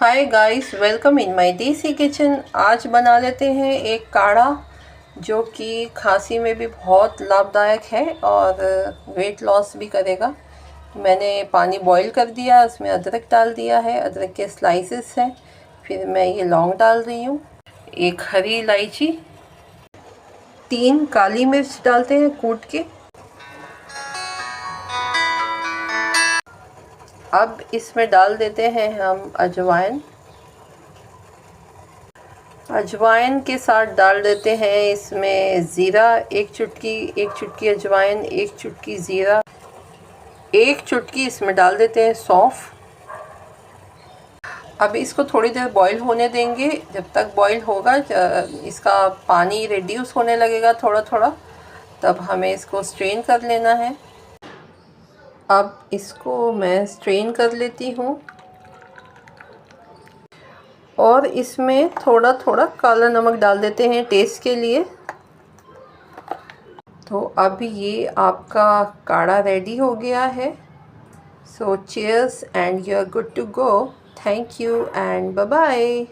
Hi guys, welcome in my देसी kitchen. आज बना लेते हैं एक काढ़ा जो कि खांसी में भी बहुत लाभदायक है और वेट लॉस भी करेगा। मैंने पानी बॉईल कर दिया, उसमें अदरक डाल दिया है, अदरक के स्लाइसेस हैं। फिर मैं ये लौंग डाल रही हूँ, एक हरी इलायची, 3 काली मिर्च डालते हैं कूट के। अब इसमें डाल देते हैं हम अजवाइन। अजवाइन के साथ डाल देते हैं इसमें ज़ीरा, एक चुटकी अजवाइन, एक चुटकी ज़ीरा, एक चुटकी इसमें डाल देते हैं सौंफ। अब इसको थोड़ी देर बॉईल होने देंगे। जब तक बॉईल होगा, इसका पानी रिड्यूस होने लगेगा थोड़ा थोड़ा, तब हमें इसको स्ट्रेन कर लेना है। अब इसको मैं स्ट्रेन कर लेती हूँ और इसमें थोड़ा थोड़ा काला नमक डाल देते हैं टेस्ट के लिए। तो अब ये आपका काढ़ा रेडी हो गया है। So cheers and you are good to go. Thank you and bye bye.